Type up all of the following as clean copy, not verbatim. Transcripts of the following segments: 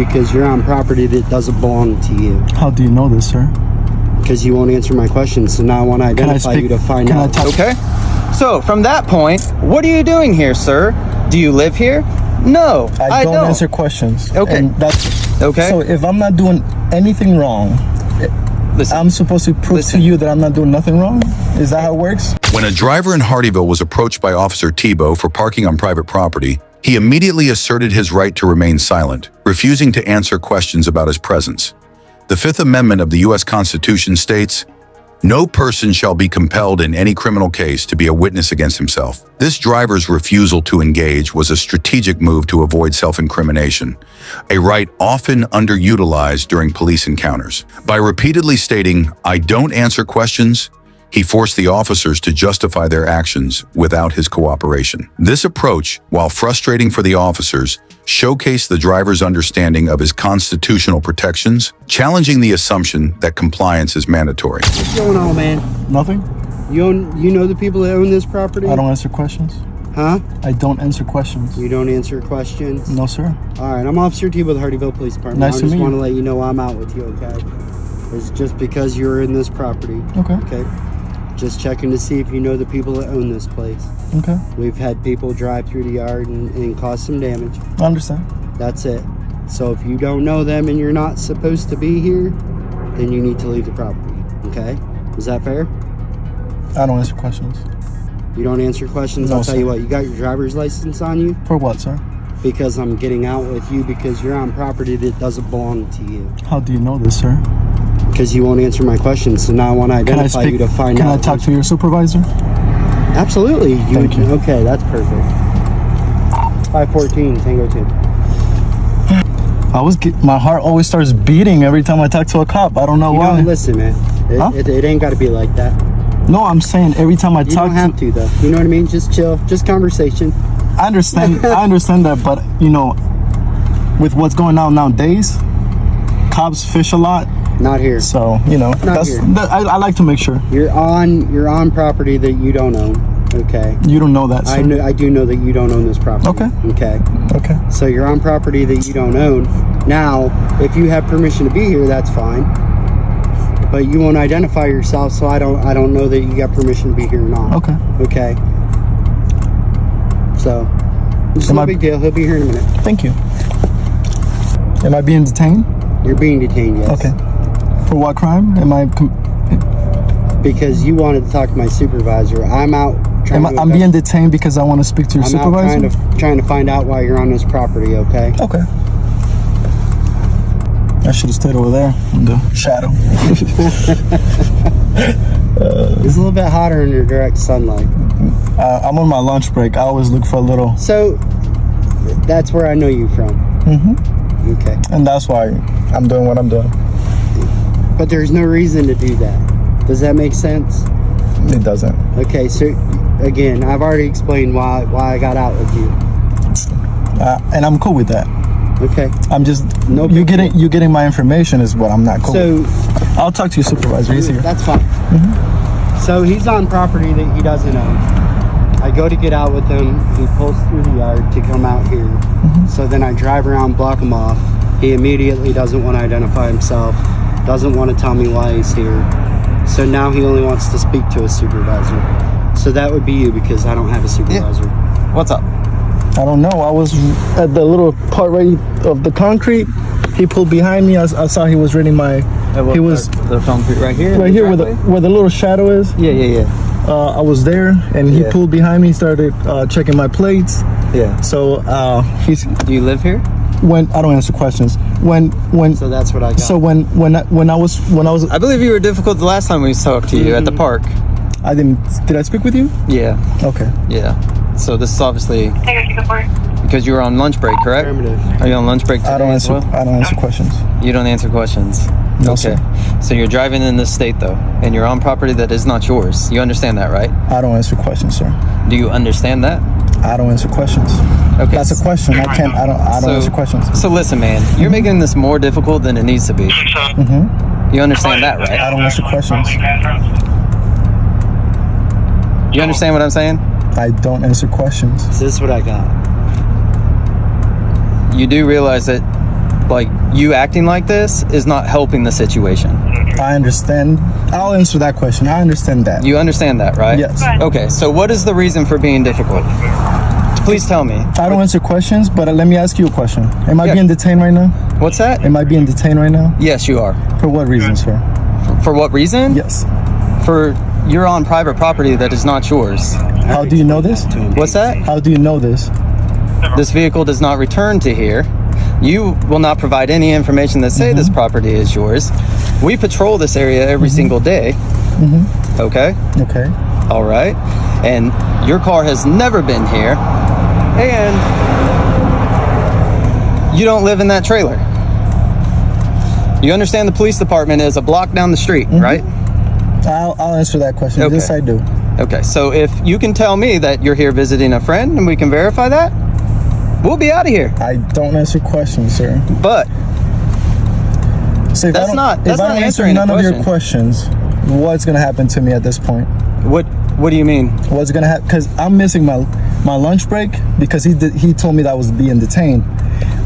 Because you're on property that doesn't belong to you. How do you know this, sir? Because you won't answer my questions, so now I want to identify you to find out. Okay. So, from that point, what are you doing here, sir? Do you live here? No, I don't. Answer questions. Okay. And that's okay. So if I'm not doing anything wrong, listen, I'm supposed to prove to you that I'm not doing nothing wrong? Is that how it works? When a driver in Hardyville was approached by Officer Tebow for parking on private property, he immediately asserted his right to remain silent, refusing to answer questions about his presence. The Fifth Amendment of the U.S. Constitution states, "No person shall be compelled in any criminal case to be a witness against himself." This driver's refusal to engage was a strategic move to avoid self-incrimination, a right often underutilized during police encounters. By repeatedly stating, "I don't answer questions," he forced the officers to justify their actions without his cooperation. This approach, while frustrating for the officers, showcased the driver's understanding of his constitutional protections, challenging the assumption that compliance is mandatory. What's going on, man? Nothing. You know the people that own this property? I don't answer questions. Huh? I don't answer questions. You don't answer questions? No, sir. All right, I'm Officer T with the Hardyville Police Department. Nice to meet you. I just want to let you know I'm out with you, okay? It's just because you're in this property. Okay. Okay. Just checking to see if you know the people that own this place. Okay. We've had people drive through the yard and cause some damage. I understand. That's it. So if you don't know them and you're not supposed to be here, then you need to leave the property. Okay? Is that fair? I don't answer questions. You don't answer questions? No, I'll tell you sir. what, you got your driver's license on you? For what, sir? Because I'm getting out with you because you're on property that doesn't belong to you. How do you know this, sir? Because you won't answer my questions, so now I want to identify you to find out. Can I talk to your supervisor? Absolutely. Thank you. Okay, that's perfect. 514, Tango 2. My heart always starts beating every time I talk to a cop. I don't know why. Don't listen, man. It ain't got to be like that. No, I'm saying every time I You talk don't have to, though. You know what I mean? Just chill. Just conversation. I understand. I understand that, but with what's going on nowadays, cops fish a lot. Not here. So I like to make sure. You're on property that you don't own. Okay. You don't know that, sir. I do know that you don't own this property. Okay. Okay. So you're on property that you don't own. Now, if you have permission to be here, that's fine. But you won't identify yourself, so I don't know that you got permission to be here or not. Okay. Okay. So, it's no big deal. He'll be here in a minute. Thank you. Am I being detained? You're being detained, yes. Okay. For what crime? Because you wanted to talk to my supervisor. I'm out trying to... I'm being detained because I want to speak to your supervisor? I'm trying to find out why you're on this property, okay? Okay. I should have stayed over there in the shadow. It's a little bit hotter in your direct sunlight. I'm on my lunch break. I always look for a little... So, that's where I know you from. Mm-hmm. Okay. And that's why I'm doing what I'm doing. But there's no reason to do that. Does that make sense? It doesn't. Okay, so again, I've already explained why I got out with you. And I'm cool with that. Okay. I'm just you getting my information is what I'm not cool with. So I'll talk to your supervisor. He's here. That's fine. Mm-hmm. So he's on property that he doesn't own. I go to get out with him. He pulls through the yard to come out here. Mm-hmm. So then I drive around, block him off. He immediately doesn't want to identify himself. Doesn't want to tell me why he's here. So now he only wants to speak to a supervisor. So that would be you because I don't have a supervisor. Yeah. What's up? I don't know. I was at the little part right of the concrete. He pulled behind me. I saw he was reading my... He was... The concrete right here? Right here where the little shadow is. Yeah. I was there and he pulled behind me, started checking my plates. Yeah. So he's... Do you live here? I don't answer questions. When so that's what I got. So when I was I believe you were difficult the last time we talked to you at the park. I didn't. Did I speak with you? Yeah. Okay. Yeah. So this is obviously because you were on lunch break, correct? Affirmative. Are you on lunch break today I don't answer. as well? I don't answer questions. You don't answer questions. No, okay. sir. So you're driving in this state though, and you're on property that is not yours. You understand that, right? I don't answer questions, sir. Do you understand that? I don't answer questions. Okay. That's a question. I don't answer questions. So listen, man, you're making this more difficult than it needs to be. Mm-hmm. You understand that, right? I don't answer questions. You understand what I'm saying? I don't answer questions. This is what I got. You do realize that like, you acting like this is not helping the situation. I understand. I'll answer that question. I understand that. You understand that, right? Yes. Okay, so what is the reason for being difficult? Please tell me. I don't answer questions, but let me ask you a question. Am I Yeah. being detained right now? What's that? Am I being detained right now? Yes, you are. For what reason, sir? For what reason? Yes. For you're on private property that is not yours. How do you know this? What's that? How do you know this? This vehicle does not return to here. You will not provide any information that say this property is yours. We patrol this area every single day. Okay? Okay. All right. And your car has never been here. And you don't live in that trailer. You understand the police department is a block down the street, right? I'll answer that question. Okay. Yes, I do. Okay, so if you can tell me that you're here visiting a friend and we can verify that, we'll be out of here. I don't answer questions, sir. But So if That's I don't, not- if that's I not don't answer answering the none of your questions, what's gonna happen to me at this point? what do you mean? What's gonna happen? Because I'm missing my lunch break because he told me that I was being detained.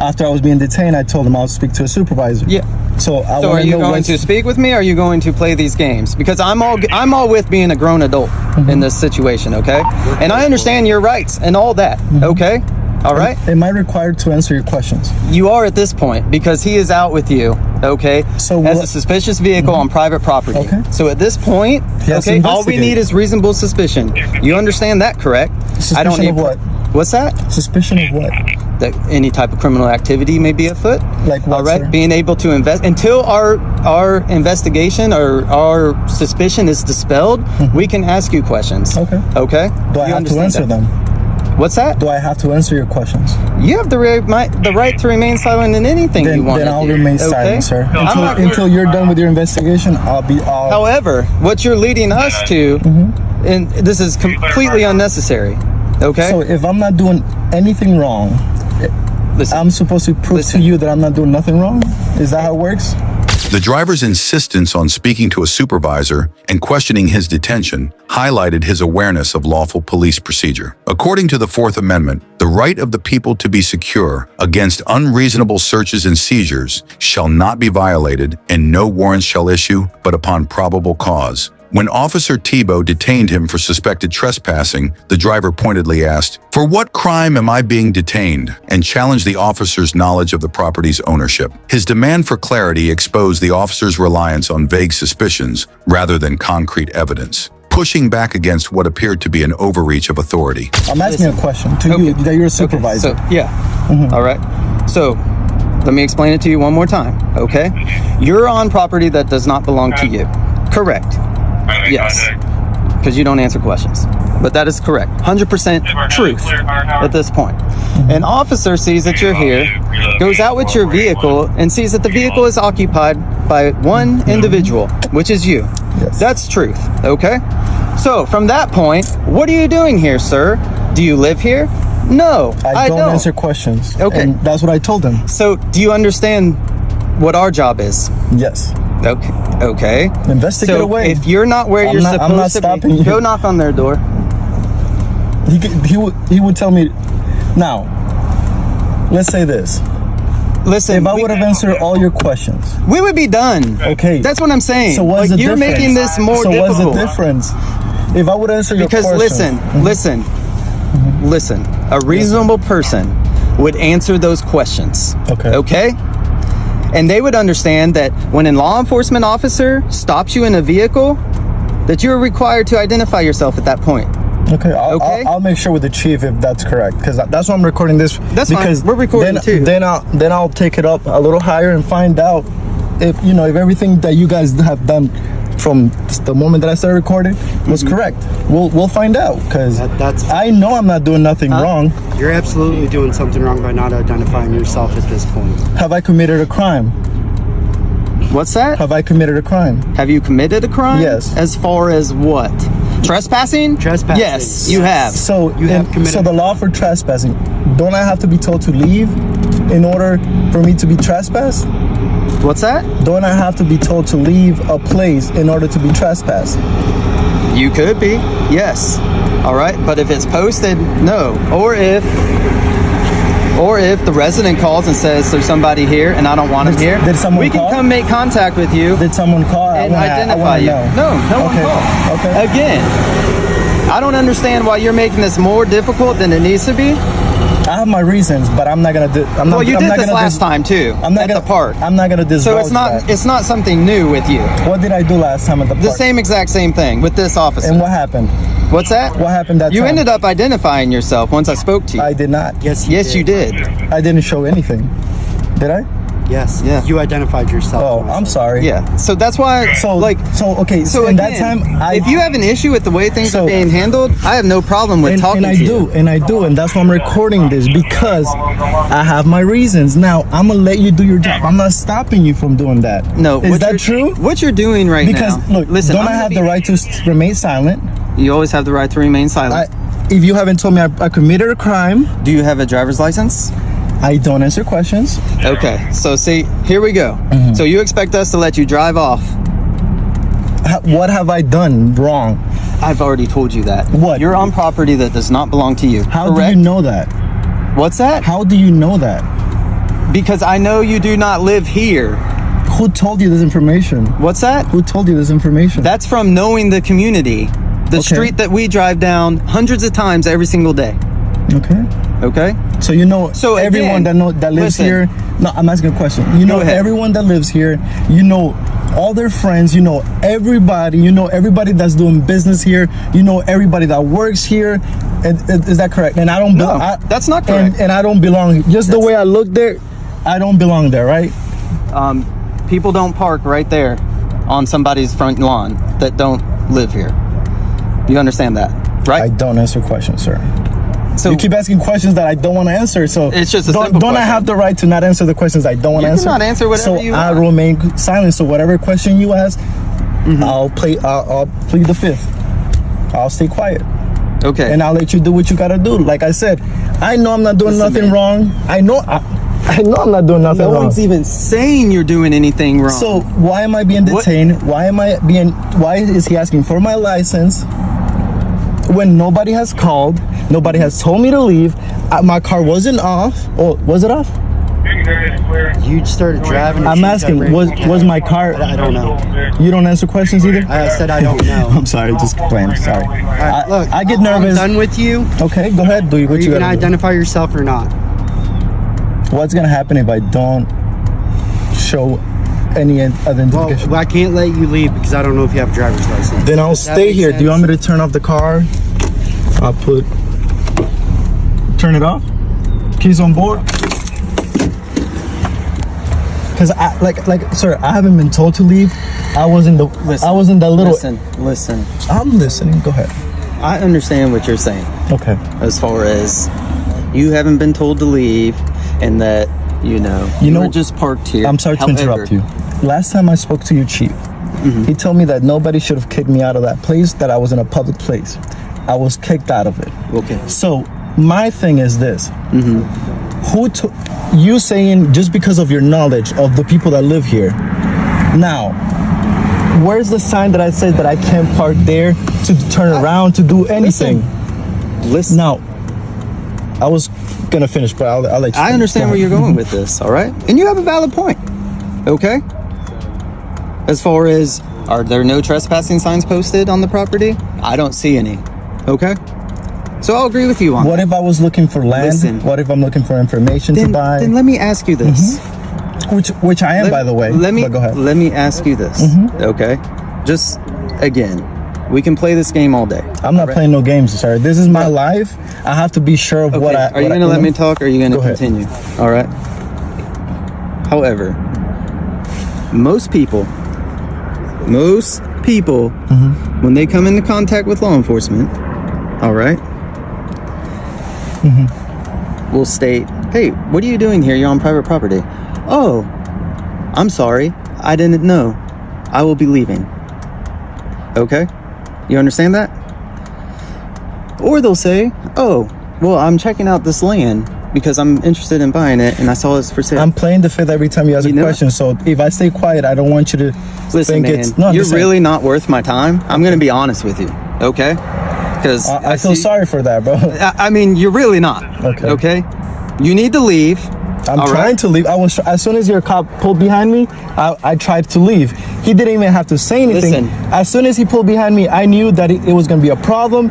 After I was being detained, I told him I'll speak to a supervisor. Yeah. So I So are want to you know going what's- to speak with me or are you going to play these games? Because I'm all with being a grown adult in this situation, okay? And I understand your rights and all that, okay? All right? Am I required to answer your questions? You are at this point because he is out with you, okay? So as what- a suspicious vehicle on private property. Okay. So at this point, He has to okay, all we investigate. need is reasonable suspicion. You understand that, correct? Suspicion of what? What's that? Suspicion of what? That any type of criminal activity may be afoot. Like what, All right, sir? being able to invest until our investigation or our suspicion is dispelled, we can ask you questions. Okay. Okay. Do I You have to understand answer that? them? What's that? Do I have to answer your questions? You have the right to remain silent in anything you want Then to I'll do. remain okay? silent, sir. I'm not- Until you're done with your investigation, I'll be all. However, what you're leading us to, and this is completely unnecessary. Okay. So if I'm not doing anything wrong, Listen. I'm supposed to prove Listen. to you that I'm not doing nothing wrong? Is that how it works? The driver's insistence on speaking to a supervisor and questioning his detention highlighted his awareness of lawful police procedure. According to the Fourth Amendment, the right of the people to be secure against unreasonable searches and seizures shall not be violated, and no warrants shall issue but upon probable cause. When Officer Tebow detained him for suspected trespassing, the driver pointedly asked, "For what crime am I being detained?" and challenged the officer's knowledge of the property's ownership. His demand for clarity exposed the officer's reliance on vague suspicions rather than concrete evidence, pushing back against what appeared to be an overreach of authority. I'm asking a question to you that you're a supervisor. So, yeah. All right. So, let me explain it to you one more time, okay? You're on property that does not belong to you. Correct. Yes. Because you don't answer questions. But that is correct. 100% truth at this point. An officer sees that you're here, goes out with your vehicle, and sees that the vehicle is occupied by one individual, which is you. Yes. That's truth, okay? So, from that point, what are you doing here, sir? Do you live here? No, I don't answer questions. Okay. And that's what I told him. So, do you understand what our job is? Yes. Okay. Investigate So away. if you're not where you're I'm not supposed to stopping be, you. go knock on their door. He would tell me. Now, let's say this. Listen, If I would have answered all your questions, we would be done. okay. That's what I'm saying. So what's Like, the you're difference? making this more so difficult. what's the difference? If I would answer your Because questions, listen. A reasonable person would answer those questions. Okay? And they would understand that when a law enforcement officer stops you in a vehicle, that you're required to identify yourself at that point. Okay, Okay? I'll make sure with the chief if that's correct, because that's why I'm recording this. That's fine. because We're recording then, too. Then I'll take it up a little higher and find out if if everything that you guys have done from the moment that I started recording was correct. We'll find out, because That's I know I'm not doing nothing wrong. You're absolutely doing something wrong by not identifying yourself at this point. Have I committed a crime? What's that? Have I committed a crime? Have you committed a crime? Yes. As far as what? Trespassing? Trespassing. Yes, you have. So You have committed- So the law for trespassing, don't I have to be told to leave in order for me to be trespassed? What's that? Don't I have to be told to leave a place in order to be trespassed? You could be, yes. All right, but if it's posted, no. Or if Or if the resident calls and says there's somebody here and I don't want him here, did someone we can call? come make contact with you Did someone call? and identify you. Know. No one called. Okay. Again, I don't understand why you're making this more difficult than it needs to be. I have my reasons, but I'm not gonna do. Well, you did this last time too. I'm not at gonna, the park. I'm not gonna divulge So it's not something new with you. What did I do last time at the park? The same exact same thing with this officer. And what happened? What's that? What happened that You time? ended up identifying yourself once I spoke to you. I did not. Yes, Yes, you did. I didn't show anything. Did I? Yes. Yeah. You identified yourself. Oh, I'm sorry. Yeah. So that's why. So okay. So in again, that time, if you have an issue with the way things So- are being handled, I have no problem with talking and I to do, you. and that's why I'm recording this, because I have my reasons. Now I'm gonna let you do your job. I'm not stopping you from doing that. No, is what that you're- true? What you're doing right Because now? look, listen, don't I have the right to remain silent? You always have the right to remain silent. If you haven't told me I committed a crime, Do you have a driver's license? I don't answer questions. Okay. So see, here we go. Mm-hmm. So you expect us to let you drive off? What have I done wrong? I've already told you that. What? You're on property that does not belong to you. How correct? do you know that? What's that? How do you know that? Because I know you do not live here. Who told you this information? What's that? Who told you this information? That's from knowing the community. The Okay. street that we drive down hundreds of times every single day. Okay. Okay? So you know So everyone again, that lives listen. here. No, I'm asking a question. You know ahead. everyone that lives here. You know all their friends. You know everybody. You know everybody that's doing business here. You know everybody that works here. Is that correct? And I don't. No, that's not correct. And I don't belong. Just the way I look there, I don't belong there, right? People don't park right there on somebody's front lawn that don't live here. You understand that, I right? don't answer questions, sir. So You keep asking questions that I don't want to answer. So It's just a don't, simple don't I question. have the right to not answer the questions I don't want to You answer? cannot answer whatever so you I want. remain silent. So whatever question you ask, I'll plead the fifth. I'll stay quiet. okay. And I'll let you do what you gotta do. Like I said, I know I'm not doing Listen, nothing man. wrong. I know I'm not doing nothing no wrong. one's even saying you're doing anything wrong. So why am I being What- detained? Why is he asking for my license when nobody has called? Nobody has told me to leave. My car wasn't off. Oh, was it off? You started driving. I'm asking, was my car? I don't know. You don't answer questions either? I said I don't know. I'm sorry, just playing. Sorry. Look, I get I'm nervous. done with you. Okay, go ahead. Do Are what you you gonna gotta do. identify yourself or not? What's gonna happen if I don't show any other indication? Well, I can't let you leave because I don't know if you have a driver's license. Then I'll Does that stay make here. Do you want me sense? to turn off the car? I'll turn it off. Keys on board. Because sir, I haven't been told to leave. I was in the little. Listen. I'm listening. Go ahead. I understand what you're saying Okay. as far as you haven't been told to leave and that, you know know- just parked here. I'm sorry to interrupt you. Last time I spoke to your chief, he told me that nobody should have kicked me out of that place, that I was in a public place. I was kicked out of it. Okay. So my thing is this. Who took you saying just because of your knowledge of the people that live here? Now, where's the sign that I said that I can't park there to turn around to do anything? Listen. Now, I was gonna finish, but I'll let you. I understand where you're going with this, all right? And you have a valid point, okay? As far as, are there no trespassing signs posted on the property? I don't see any, okay? So I'll agree with you on What that. if I was looking for land? Listen. What if I'm looking for information to buy? Then let me ask you this. Which I am, by the way. Let me But go ahead. let me ask you this, okay? Just again, we can play this game all day. I'm not playing no games, sir. This is my life. I have to be sure of Okay, what I. are you gonna let me talk or are you gonna Go ahead. continue? All right. However, most people, when they come into contact with law enforcement, all right, will state, "Hey, what are you doing here? You're on private property." "Oh, I'm sorry, I didn't know. I will be leaving." Okay, you understand that? Or they'll say, "Oh, well, I'm checking out this land because I'm interested in buying it, and I saw it's for sale." I'm playing the fifth every time you ask You a know question. So if I stay quiet, I don't want you to Listen, think man, it's. No, I'm you're just saying. really not worth my time. I'm going to be honest with you, okay? Because I feel sorry for that, bro. I mean, you're really not. Okay. Okay. You need to leave. I'm All trying right. to leave. As soon as your cop pulled behind me, I tried to leave. He didn't even have to say anything. Listen. As soon as he pulled behind me, I knew that it was going to be a problem,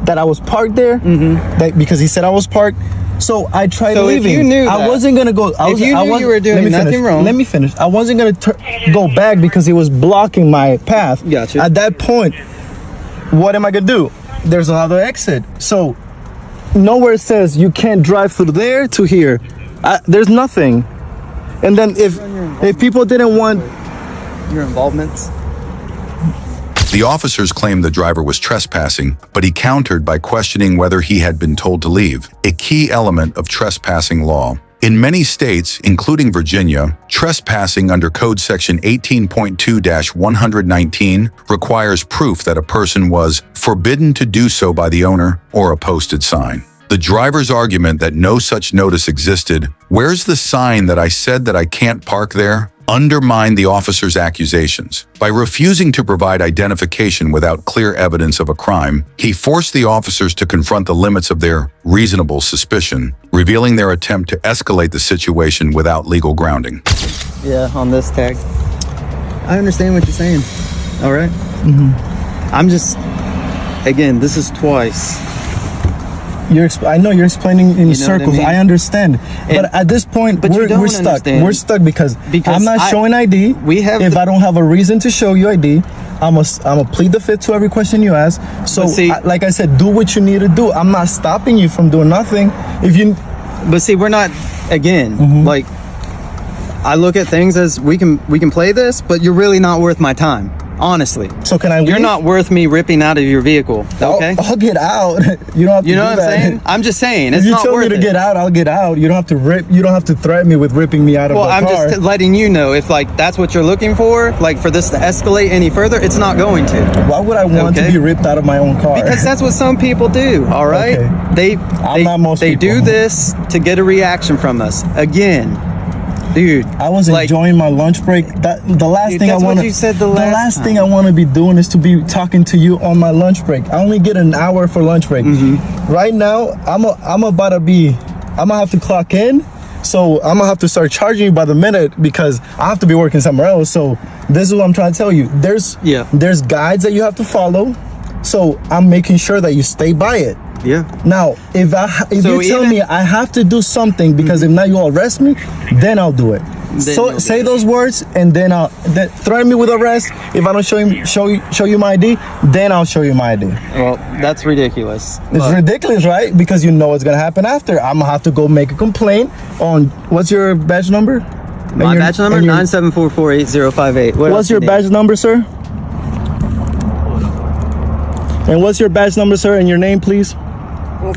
that I was parked there, because he said I was parked. So I tried So if leaving. you knew I that- wasn't going to go. if you knew you were doing let me nothing finish. wrong- Let me finish. I wasn't going to go back because he was blocking my path. Gotcha. At that point, what am I going to do? There's another exit. So nowhere says you can't drive through there to here. There's nothing. And then if people didn't want Your involvements. The officers claimed the driver was trespassing, but he countered by questioning whether he had been told to leave, a key element of trespassing law. In many states, including Virginia, trespassing under Code Section 18.2-119 requires proof that a person was forbidden to do so by the owner or a posted sign. The driver's argument that no such notice existed, "Where's the sign that I said that I can't park there?" undermined the officer's accusations. By refusing to provide identification without clear evidence of a crime, he forced the officers to confront the limits of their reasonable suspicion, revealing their attempt to escalate the situation without legal grounding. Yeah, on this tag. I understand what you're saying. All right. I'm just, again, this is twice. I know you're explaining in You know what I circles. mean? I understand, And- but at this point, but you we're don't stuck. understand. We're stuck because Because I'm not I- showing ID. we have If the- I don't have a reason to show you ID, I'm a plead the fifth to every question you ask. So, But see- like I said, do what you need to do. I'm not stopping you from doing nothing. If you, But see, we're not, again, Mm-hmm. like, I look at things as we can play this, but you're really not worth my time. Honestly. so can I leave? You're not worth me ripping out of your vehicle. Okay? I'll get out. You don't have to You know do what I'm that. saying? I'm just saying, If it's you not tell worth me to it. get out, I'll get out. You don't have to rip. You don't have to threaten me with ripping me out of Well, the I'm car. just letting you know, if like that's what you're looking for, like for this to escalate any further, it's not going to. Why would I want to Okay. be ripped out of my own car? Because that's what some people do, all right? Okay. Not most they do people. this to get a reaction from us. Again, dude. I was like, enjoying my lunch break. The last Dude, thing I that's what want you said the last thing I time. want to be doing is to be talking to you on my lunch break. I only get an hour for lunch break. Mm-hmm. Right now, I'm gonna have to clock in. So I'm gonna have to start charging you by the minute because I have to be working somewhere else. So this is what I'm trying to tell you. There's guides that you have to follow. So I'm making sure that you stay by it. Yeah. Now, if So you tell even- me I have to do something because if not you'll arrest me, then I'll do it. So you'll say do it. those words and then threaten me with arrest. If I don't show you my ID, then I'll show you my ID. Well, that's ridiculous. It's ridiculous, right? Because you know what's gonna happen after. I'm gonna have to go make a complaint on what's your badge number? My badge number 9744808. What's your badge number, sir? And what's your badge number, sir? And your name, please?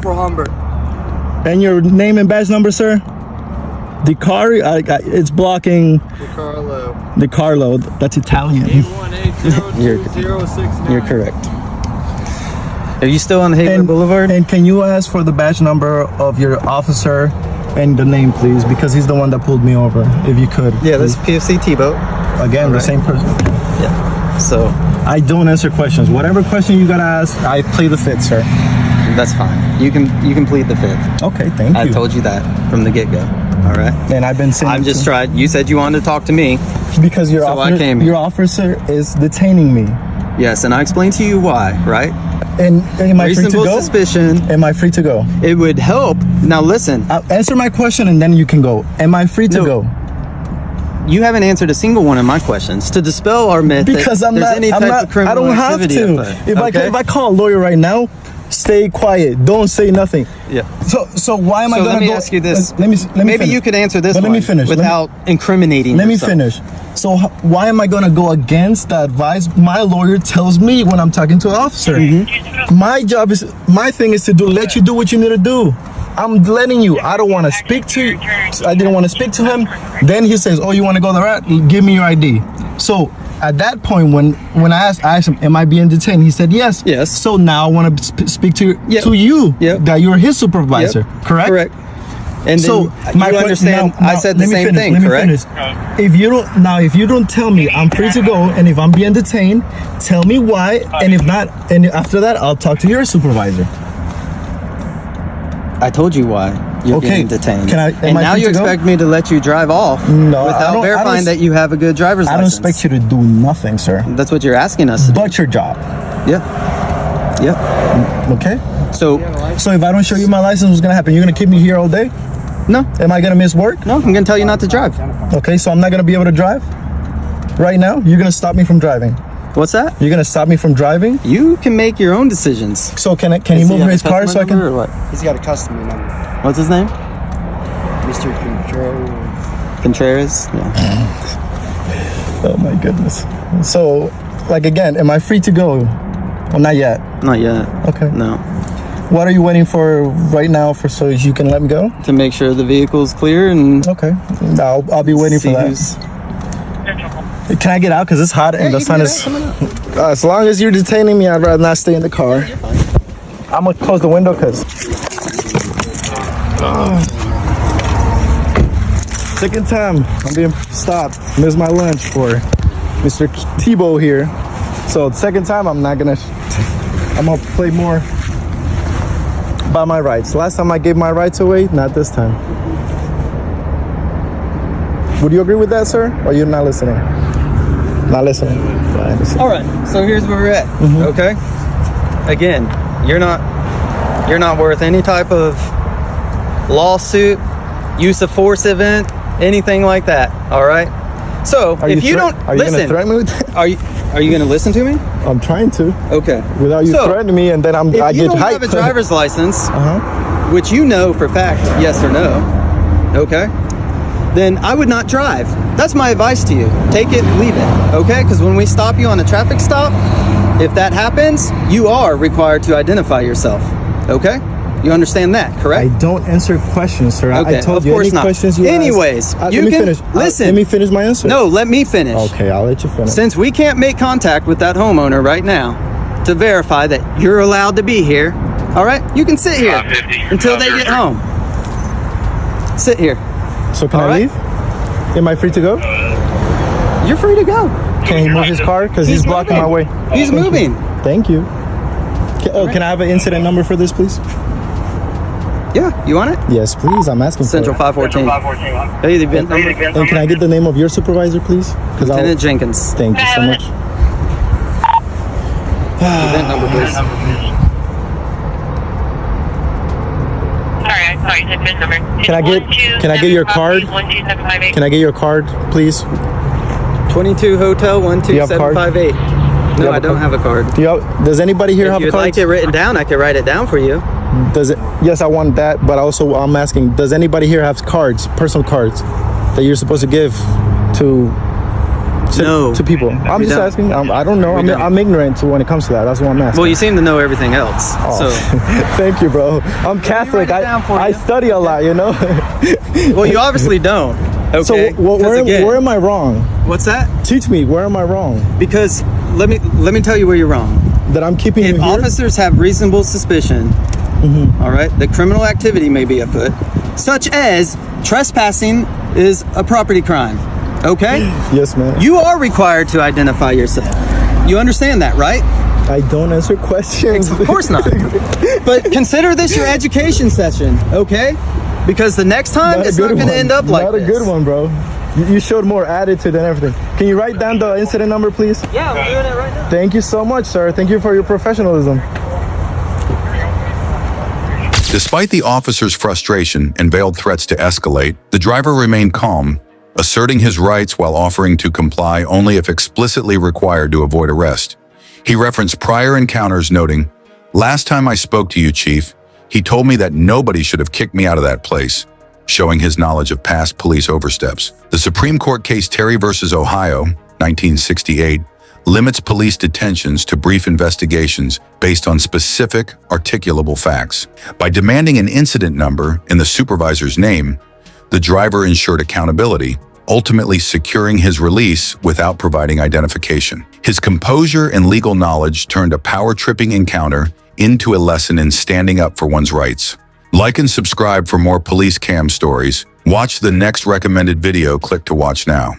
for Humbert. And your name and badge number, sir? It's blocking. DiCarlo. That's Italian. You're correct. Are you still on Hayward Boulevard? And can you ask for the badge number of your officer and the name, please? Because he's the one that pulled me over. If you could. Yeah, this is PFC T-Boat. Again, the same person. Yeah. So I don't answer questions. Whatever question you gotta ask, I play the fifth, sir. that's fine. You can plead the fifth. Okay, thank you. I told you that from the get-go. All right. And I've been saying. I've just tried. You said you wanted to talk to me. Because your So I came here. your officer is detaining me. Yes, and I explained to you why, right? And am I free to Reasonable go? suspicion. Am I free to go? It would help. Now listen, Answer my question and then you can go. Am I free to No. go? you haven't answered a single one of my questions to dispel our myth Because that I'm there's not. any I'm type not. of criminal I don't have activity to. afoot, If okay? I call a lawyer right now, stay quiet. Don't say nothing. Yeah. So why am I So gonna let me go? ask you this. Let me Maybe finish. you could answer this But let one me finish. without incriminating Let me yourself. finish. So why am I gonna go against the advice my lawyer tells me when I'm talking to an officer? Mm-hmm. My thing is to let you do what you need to do. I'm letting you. I don't want to speak to you. I didn't want to speak to him. Then he says, "Oh, you want to go the route? Give me your ID." So at that point, when I asked him, "Am I being detained?" He said, "Yes." Yes. So now I want to speak to Yep. you. Yep. That you're his supervisor. Yep. Correct. Correct. And So then you understand? I said the let me same finish, thing, let me correct? finish. If you don't tell me I'm free to go, and if I'm being detained, tell me why, and if not, and after that I'll talk to your supervisor. I told you why. You're Okay. getting detained. Am and I now free you to go? expect me to let you drive off No, I without don't- verifying that you have a good driver's I don't license. expect you to do nothing, sir. That's what you're asking us to do. But your job. Yeah. Yeah. Okay. So, So if I don't show you my license, what's gonna happen? You're gonna keep me here all day? no. Am I gonna miss work? No, I'm going to tell you not to drive. Okay, so I'm not gonna be able to drive right now. You're gonna stop me from driving. What's that? You're gonna stop me from driving. You can make your own decisions. So can he Does move have his a car customer so I can? number or what? He's got a customer number. What's his name? Mr. Control. Contreras? Yeah. Oh my goodness. So, like again, am I free to go? Well, not yet. Not yet. Okay. No. What are you waiting for right now so you can let me go? To make sure the vehicle's clear and Okay. I'll be waiting for see that. who's... Can I get out? Because it's hot and the you sun can is. get out. As long as you're detaining me, I'd rather not stay in the car. I'm gonna close the window because. Second time I'm being stopped. Missed my lunch for Mr. Tebow here. So second time I'm gonna play more by my rights. Last time I gave my rights away, not this time. Would you agree with that, sir? Or you're not listening? Not listening. All right. So here's where we're at. Okay. Again, you're not worth any type of lawsuit, use of force event, anything like that. All right. So if you don't are you listen, gonna threaten me with that? are you going to listen to me? I'm trying to. Okay. Without you So, threatening me, and then I If you get don't have hyped. a driver's license, which you know for fact, yes or no, okay, then I would not drive. That's my advice to you. Take it, leave it, okay? Because when we stop you on a traffic stop, if that happens, you are required to identify yourself, okay? You understand that, correct? I don't answer questions, sir. Okay, I told of you course any not. questions you Anyways, ask. you let me can finish. listen. Let me finish my answer. No, let me finish. Okay, I'll let you finish. Since we can't make contact with that homeowner right now to verify that you're allowed to be here, all right? You can sit here until they get home. Sit here. So can all I right. leave? Am I free to go? You're free to go. Can he move his car? Because he's blocking my way. He's Thank you. moving. Thank you. Can I have an incident number for this, please? Yeah, you want it? Yes, please. I'm asking Central for it. 514. Hey, the event number. And can I get the name of your supervisor, please? Because Lieutenant Jenkins. Thank you so much. Event number, please. Sorry, event number. Can I get your card? 12758. Can I get your card, please? 22 Hotel you have a card? 12758. you No, have I a don't card? have a card. Does anybody here If have a you'd card? like it written down, I can write it down for you. Does it? Yes, I want that. But also, I'm asking: does anybody here have cards, personal cards, that you're supposed to give to No. to people? I'm We just don't. asking. I don't know. We don't. I'm ignorant to when it comes to that. That's what I'm asking. Well, you seem to know everything else. Oh. So, Thank you, bro. I'm Catholic. write it down for I you. study a lot. You know. well, you obviously don't. Okay. So 'Cause where am I wrong? What's that? Teach me. Where am I wrong? Because let me tell you where you're wrong. That I'm keeping If you here? officers have reasonable suspicion, all right, that criminal activity may be afoot, such as trespassing is a property crime, okay? Yes, man. You are required to identify yourself. You understand that, right? I don't answer questions. Of course not. But consider this your education session, okay? Because the next time it's not going to end up like Not this. a good one, bro. You showed more attitude than everything. Can you write down the incident number, please? Yeah, I'm doing it right now. Thank you so much, sir. Thank you for your professionalism. Despite the officer's frustration and veiled threats to escalate, the driver remained calm, asserting his rights while offering to comply only if explicitly required to avoid arrest. He referenced prior encounters, noting, "Last time I spoke to you, Chief, he told me that nobody should have kicked me out of that place," showing his knowledge of past police oversteps. The Supreme Court case Terry versus Ohio, 1968, limits police detentions to brief investigations based on specific, articulable facts. By demanding an incident number in the supervisor's name, the driver ensured accountability, ultimately securing his release without providing identification. His composure and legal knowledge turned a power-tripping encounter into a lesson in standing up for one's rights. Like and subscribe for more police cam stories. Watch the next recommended video. Click to watch now.